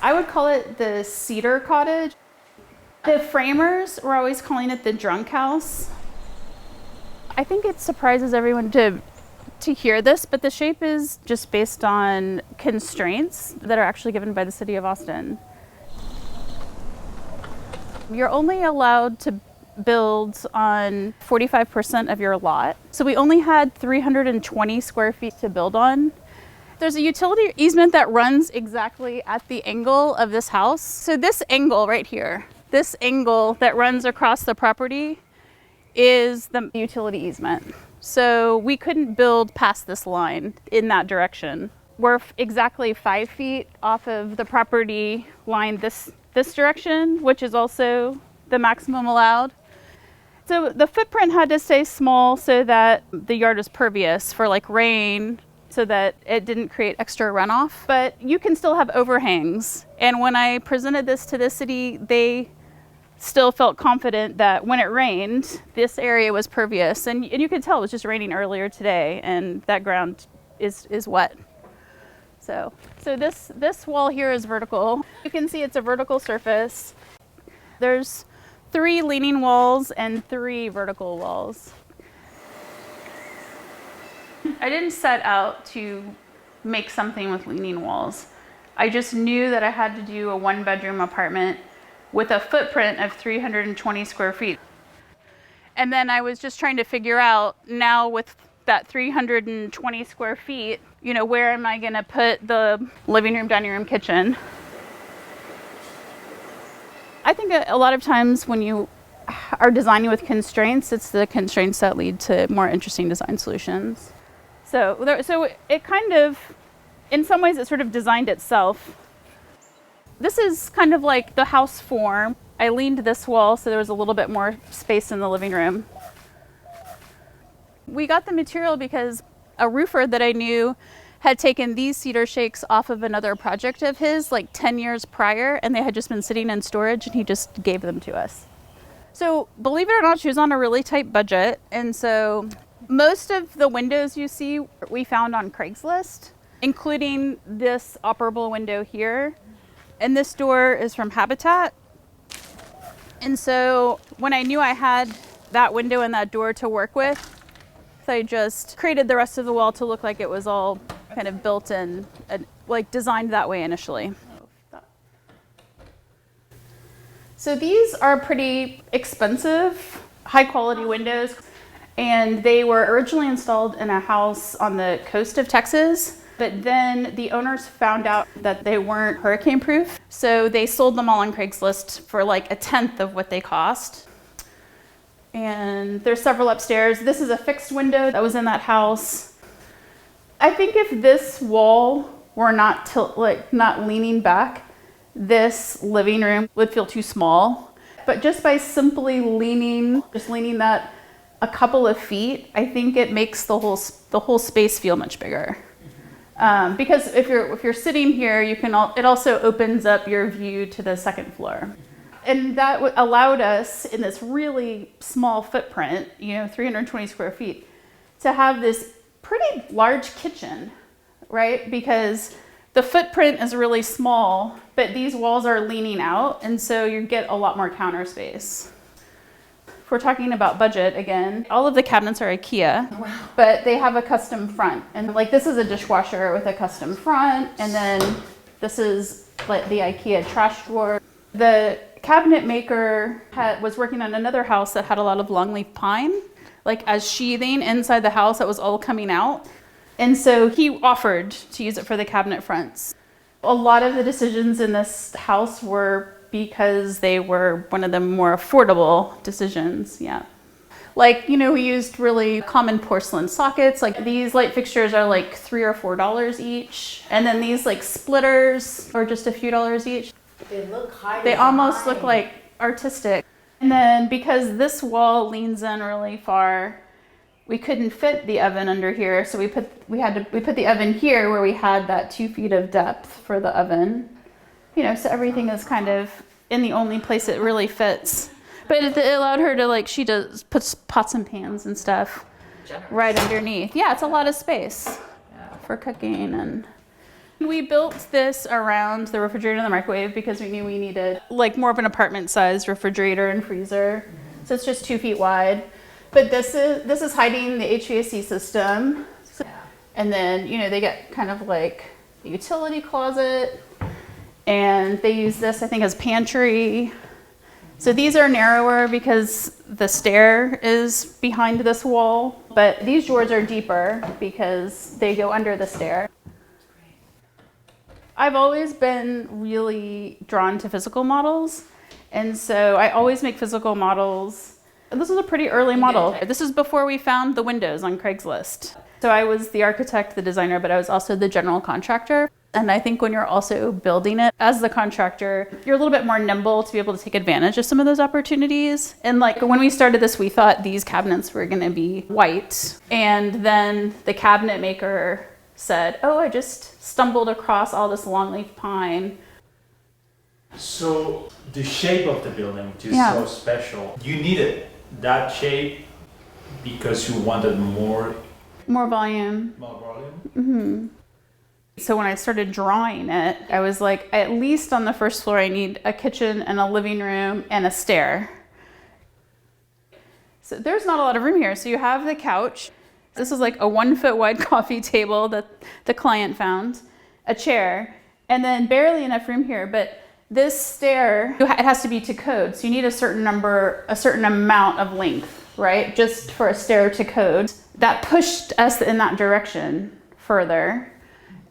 I would call it the cedar cottage. The framers were always calling it the drunk house. I think it surprises everyone to hear this, but the shape is just based on constraints that are actually given by the city of Austin. You're only allowed to build on 45% of your lot. So we only had 320 square feet to build on. There's a utility easement that runs exactly at the angle of this house. So this angle right here, this angle that runs across the property is the utility easement. So we couldn't build past this line in that direction. We're exactly 5 feet off of the property line this direction, which is also the maximum allowed. So the footprint had to stay small so that the yard is pervious for like rain, so that it didn't create extra runoff. But you can still have overhangs. And when I presented this to the city, they still felt confident that when it rained, this area was pervious. And you could tell it was just raining earlier today, and that ground is wet. So this wall here is vertical. You can see it's a vertical surface. There's 3 leaning walls and 3 vertical walls. I didn't set out to make something with leaning walls. I just knew that I had to do a 1-bedroom apartment with a footprint of 320 square feet. And then I was just trying to figure out, now with that 320 square feet, where am I gonna put the living room, dining room, kitchen? I think a lot of times when you are designing with constraints, it's the constraints that lead to more interesting design solutions. So it kind of, in some ways, it sort of designed itself. This is kind of like the house form. I leaned this wall so there was a little bit more space in the living room. We got the material because a roofer that I knew had taken these cedar shakes off of another project of his like 10 years prior, and they had just been sitting in storage, and he just gave them to us. So believe it or not, she was on a really tight budget, and so most of the windows you see we found on Craigslist, including this operable window here. And this door is from Habitat. And so when I knew I had that window and that door to work with, I just created the rest of the wall to look like it was all kind of built in, like designed that way initially. So these are pretty expensive, high quality windows. And they were originally installed in a house on the coast of Texas, but then the owners found out that they weren't hurricane proof. So they sold them all on Craigslist for like 1/10 of what they cost. And there's several upstairs. This is a fixed window that was in that house. I think if this wall were not not leaning back, this living room would feel too small. But just by simply leaning that a couple of feet, I think it makes the whole space feel much bigger. Because if you're sitting here, it also opens up your view to the second floor. And that allowed us, in this really small footprint, 320 square feet, to have this pretty large kitchen, right? Because the footprint is really small, but these walls are leaning out, and so you get a lot more counter space. If we're talking about budget again, all of the cabinets are IKEA, wow. But they have a custom front. And like this is a dishwasher with a custom front, and then this is like the IKEA trash drawer. The cabinet maker was working on another house that had a lot of longleaf pine, like as sheathing inside the house that was all coming out. And so he offered to use it for the cabinet fronts. A lot of the decisions in this house were because they were one of the more affordable decisions, yeah. Like, we used really common porcelain sockets. Like these light fixtures are like $3 or $4 each. And then these like splitters are just a few dollars each. They look high. They almost look like artistic. And then because this wall leans in really far, we couldn't fit the oven under here. So we put the oven here where we had that 2 feet of depth for the oven. So everything is kind of in the only place it really fits. But it allowed her to, she puts pots and pans and stuff. right underneath. Yeah, it's a lot of space for cooking. And we built this around the refrigerator and the microwave because we knew we needed like more of an apartment sized refrigerator and freezer. So it's just 2 feet wide. But this is hiding the HVAC system. And then, you know, they get kind of like a utility closet, and they use this, I think, as pantry. So these are narrower because the stair is behind this wall, but these drawers are deeper because they go under the stair. I've always been really drawn to physical models, and so I always make physical models. This is a pretty early model. This is before we found the windows on Craigslist. So I was the architect, the designer, but I was also the general contractor. And I think when you're also building it as the contractor, you're a little bit more nimble to be able to take advantage of some of those opportunities. And like when we started this, we thought these cabinets were gonna be white. And then the cabinet maker said, oh, I just stumbled across all this longleaf pine. So the shape of the building, which is so special, you needed that shape because you wanted more volume. More volume? Mm-hmm. So when I started drawing it, I was like, at least on the first floor, I need a kitchen and a living room and a stair. So there's not a lot of room here. So you have the couch. This is like a 1 foot wide coffee table that the client found, a chair, and then barely enough room here. But this stair, it has to be to code. So you need a certain amount of length, right? Just for a stair to code. That pushed us in that direction further.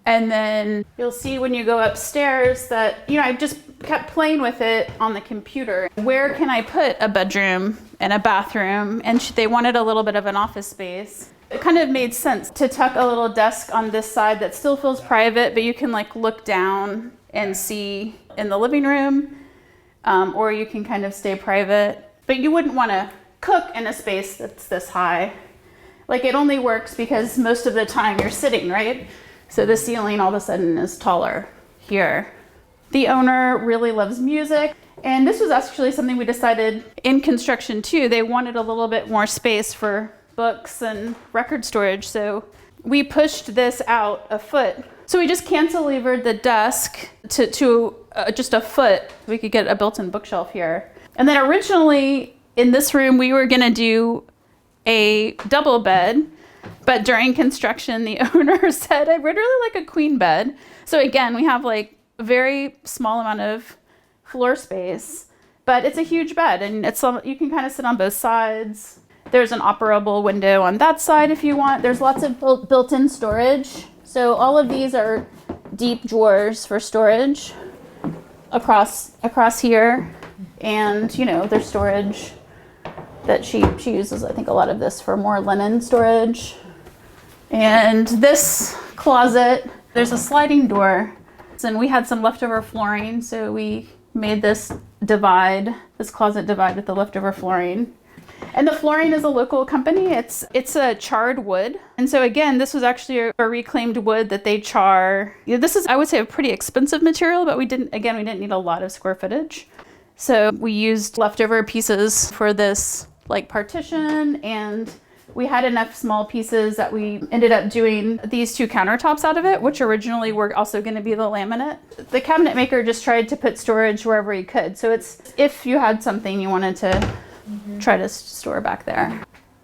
And then you'll see when you go upstairs that, you know, I just kept playing with it on the computer. Where can I put a bedroom and a bathroom? And they wanted a little bit of an office space. It kind of made sense to tuck a little desk on this side that still feels private, but you can like look down and see in the living room, or you can kind of stay private. But you wouldn't want to cook in a space that's this high. Like it only works because most of the time you're sitting, right? So the ceiling all of a sudden is taller here. The owner really loves music. And this was actually something we decided in construction too. They wanted a little bit more space for books and record storage. So we pushed this out a foot. So we just cantilevered the desk to just a foot. We could get a built-in bookshelf here. And then originally in this room, we were gonna do a double bed, but during construction, the owner said, I would really like a queen bed. So again, we have like a very small amount of floor space, but it's a huge bed and you can kind of sit on both sides. There's an operable window on that side if you want. There's lots of built-in storage. So all of these are deep drawers for storage across here. And you know, there's storage that she uses, I think, a lot of this for more linen storage. And this closet, there's a sliding door. And we had some leftover flooring, so we made this closet divide with the leftover flooring. And the flooring is a local company. It's a charred wood. And so again, this was actually a reclaimed wood that they char. You know, this is, I would say, a pretty expensive material, but we didn't need a lot of square footage. So we used leftover pieces for this like partition, and we had enough small pieces that we ended up doing these 2 countertops out of it, which originally were also going to be the laminate. The cabinet maker just tried to put storage wherever he could. So it's if you had something you wanted to try to store back there.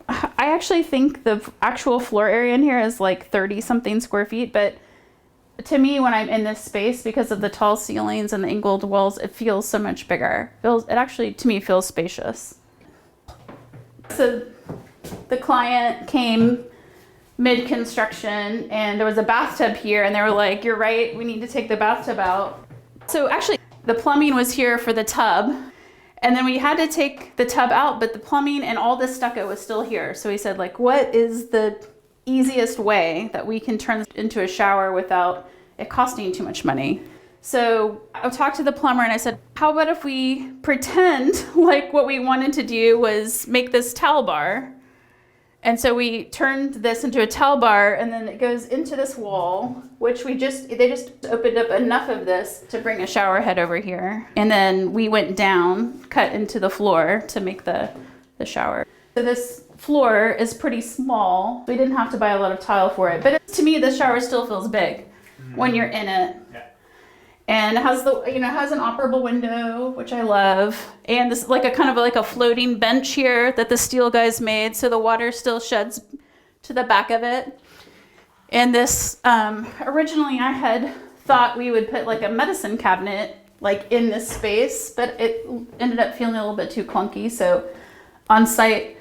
I actually think the actual floor area in here is like 30 something square feet, but to me, when I'm in this space, because of the tall ceilings and the angled walls, it feels so much bigger. It actually, to me, feels spacious. So the client came mid-construction and there was a bathtub here and they were like, you're right, we need to take the bathtub out. So actually the plumbing was here for the tub, and then we had to take the tub out, but the plumbing and all this stucco was still here. So we said, like, what is the easiest way that we can turn this into a shower without it costing too much money? So I talked to the plumber and I said, how about if we pretend like what we wanted to do was make this towel bar? And so we turned this into a towel bar, and then it goes into this wall, which they just opened up enough of this to bring a shower head over here. And then we went down, cut into the floor to make the shower. So this floor is pretty small. We didn't have to buy a lot of tile for it, but to me, the shower still feels big when you're in it. Yeah. And it has it has an operable window, which I love. And this like a kind of like a floating bench here that the steel guys made, so the water still sheds to the back of it. And this, originally I had thought we would put like a medicine cabinet like in this space, but it ended up feeling a little bit too clunky. So on site,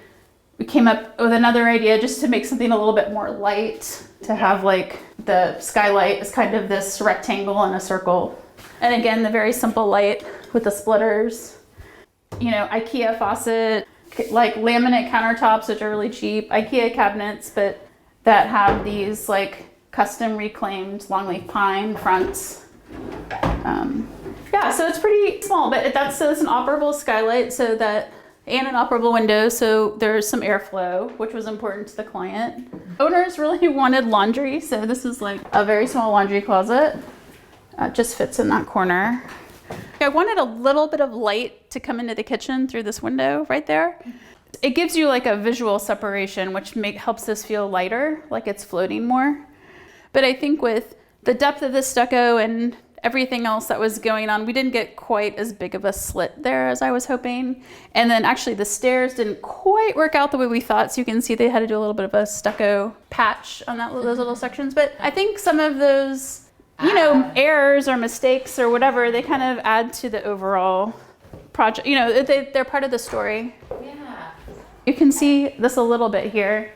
we came up with another idea just to make something a little bit more light, to have like the skylight is kind of this rectangle in a circle. And again, the very simple light with the splitters, IKEA faucet, like laminate countertops, which are really cheap, IKEA cabinets, but that have these like custom reclaimed longleaf pine fronts. So it's pretty small, but it's an operable skylight and an operable window, so there's some airflow, which was important to the client. Owners really wanted laundry, so this is like a very small laundry closet. Just fits in that corner. I wanted a little bit of light to come into the kitchen through this window right there. It gives you like a visual separation, which helps this feel lighter, like it's floating more. But I think with the depth of the stucco and everything else that was going on, we didn't get quite as big of a slit there as I was hoping. And then actually the stairs didn't quite work out the way we thought. So you can see they had to do a little bit of a stucco patch on those little sections. But I think some of those, errors or mistakes or whatever, they kind of add to the overall project. They're part of the story. Yeah. You can see this a little bit here.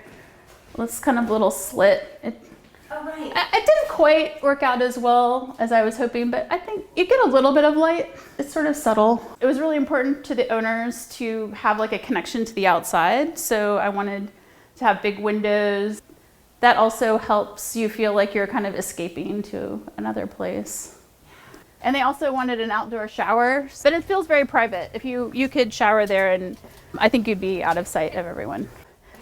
This kind of little slit. Oh, right. It didn't quite work out as well as I was hoping, but I think you get a little bit of light. It's sort of subtle. It was really important to the owners to have like a connection to the outside. So I wanted to have big windows. That also helps you feel like you're kind of escaping to another place. And they also wanted an outdoor shower, but it feels very private. If you could shower there, and I think you'd be out of sight of everyone.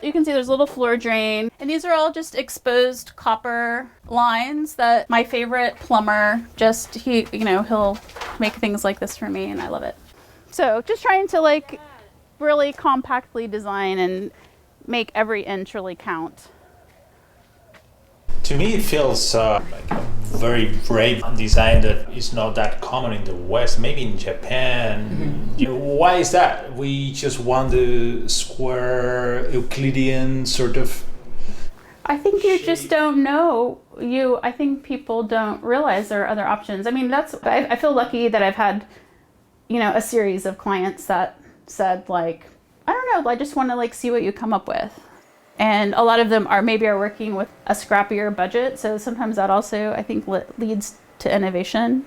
You can see there's a little floor drain, and these are all just exposed copper lines that my favorite plumber he'll make things like this for me, and I love it. So just trying to like really compactly design and make every inch really count. To me, it feels like a very brave design that is not that common in the West, maybe in Japan. Why is that? We just want the square Euclidean sort of. I think you just don't know. I think people don't realize there are other options. I mean, I feel lucky that I've had, a series of clients that said like, I don't know, I just want to like see what you come up with. And a lot of them are working with a scrappier budget. So sometimes that also, I think, leads to innovation.